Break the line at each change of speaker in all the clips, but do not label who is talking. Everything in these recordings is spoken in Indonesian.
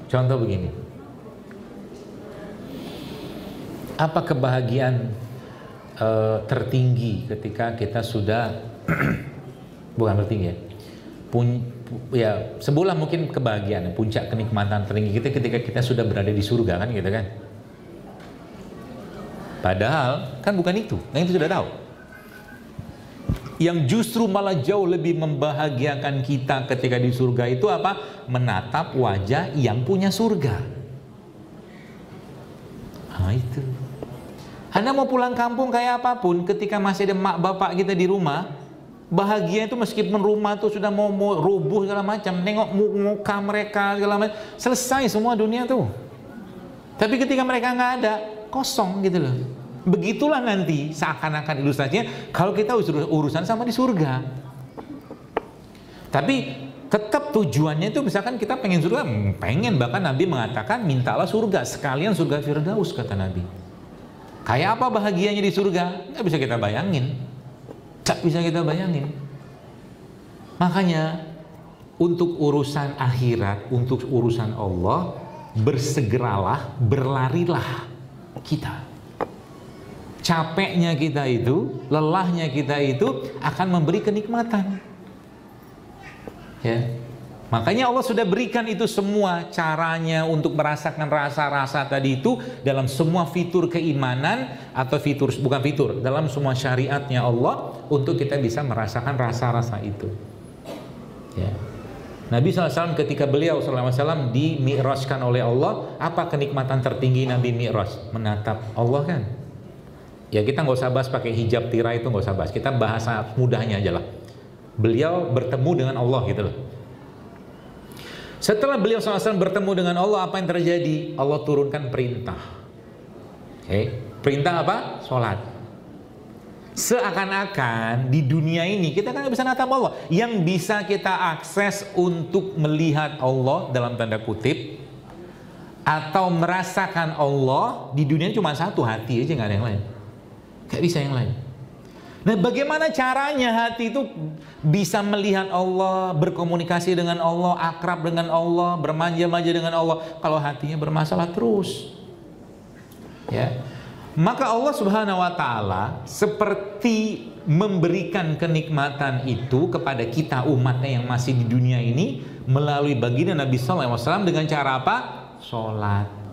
Contoh begini, apa kebahagiaan tertinggi ketika kita sudah bukan tertinggi ya, sebuah mungkin kebahagiaan, puncak kenikmatan tertinggi kita ketika kita sudah berada di surga, kan gitu kan. Padahal kan bukan itu, yang itu sudah tahu. Yang justru malah jauh lebih membahagiakan kita ketika di surga itu apa? Menatap wajah yang punya surga. Nah itu. Anda mau pulang kampung kayak apapun, ketika masih ada mak bapak kita di rumah, bahagia itu meskipun rumah itu sudah mau rubuh segala macam, nengok muka mereka segala macam, selesai semua dunia tuh. Tapi ketika mereka nggak ada, kosong gitu loh. Begitulah nanti seakan-akan ilustrasinya kalau kita urusan sama di surga. Tapi tetap tujuannya itu misalkan kita pengen surga, pengen, bahkan Nabi mengatakan mintalah surga, sekalian surga Firdaus kata Nabi. Kayak apa bahagianya di surga? Nggak bisa kita bayangin. Nggak bisa kita bayangin. Makanya untuk urusan akhirat, untuk urusan Allah, bersegeralah, berlarilah kita. Capeknya kita itu, lelahnya kita itu akan memberi kenikmatan. Ya. Makanya Allah sudah berikan itu semua caranya untuk merasakan rasa-rasa tadi itu dalam semua fitur keimanan atau fitur, bukan fitur, dalam semua syariatnya Allah untuk kita bisa merasakan rasa-rasa itu. Ya. Nabi SAW ketika beliau SAW di-mi'rajkan oleh Allah, apa kenikmatan tertinggi Nabi mi'raj? Menatap Allah kan. Ya kita nggak usah bahas pakai hijab tirai itu, nggak usah bahas. Kita bahasa mudahnya aja lah. Beliau bertemu dengan Allah gitu loh. Setelah beliau SAW bertemu dengan Allah, apa yang terjadi? Allah turunkan perintah. Perintah apa? Sholat. Seakan-akan di dunia ini kita kan bisa natap Allah. Yang bisa kita akses untuk melihat Allah dalam tanda kutip atau merasakan Allah di dunia cuma satu, hati aja, nggak ada yang lain. Gak bisa yang lain. Nah, bagaimana caranya hati itu bisa melihat Allah, berkomunikasi dengan Allah, akrab dengan Allah, bermanja-manja dengan Allah, kalau hatinya bermasalah terus? Ya. Maka Allah Subhanahu wa taala seperti memberikan kenikmatan itu kepada kita umatnya yang masih di dunia ini melalui baginda Nabi SAW dengan cara apa? Sholat.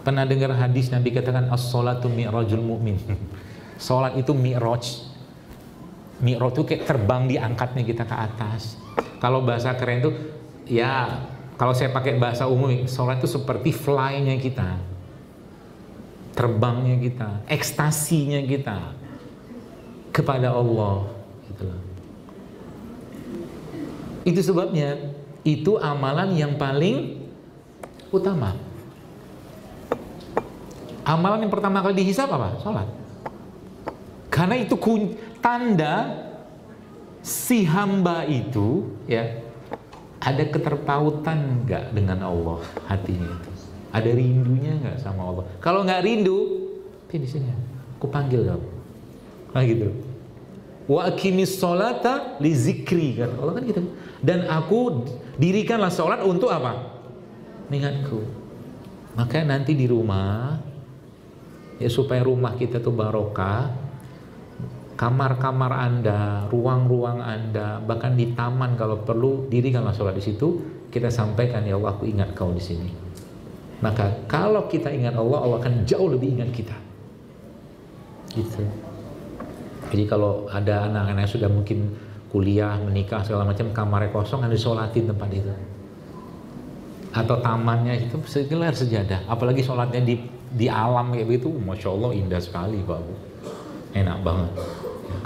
Pernah dengar hadis Nabi katakan as-sholatu mi'rajul mu'min. Sholat itu mi'raj. Mi'raj itu kayak terbang, diangkatnya kita ke atas. Kalau bahasa keren itu ya, kalau saya pakai bahasa umum, sholat itu seperti fly-nya kita, terbangnya kita, ekstasinya kita kepada Allah gitu loh. Itu sebabnya itu amalan yang paling utama. Amalan yang pertama kali dihisab apa? Sholat. Karena itu tanda si hamba itu ya ada keterpautan nggak dengan Allah hatinya itu. Ada rindunya nggak sama Allah? Kalau nggak rindu, di sini aku panggil kamu. Nah gitu. Wa aqimis sholata li zikri, kan Allah kan gitu. Dan aku dirikanlah sholat untuk apa? Mengingatku. Maka nanti di rumah ya, supaya rumah kita tuh barokah, kamar-kamar Anda, ruang-ruang Anda, bahkan di taman kalau perlu dirikanlah sholat di situ. Kita sampaikan, ya Allah, aku ingat kau di sini. Maka kalau kita ingat Allah, Allah akan jauh lebih ingat kita. Gitu. Jadi kalau ada anak-anak yang sudah mungkin kuliah, menikah segala macam, kamarnya kosong, Anda sholatin tempat itu. Atau tamannya itu segelar sejadah. Apalagi sholatnya di alam kayak begitu, masya Allah indah sekali Pak Bu. Enak banget.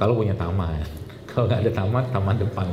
Kalau punya taman. Kalau nggak ada taman, taman depan.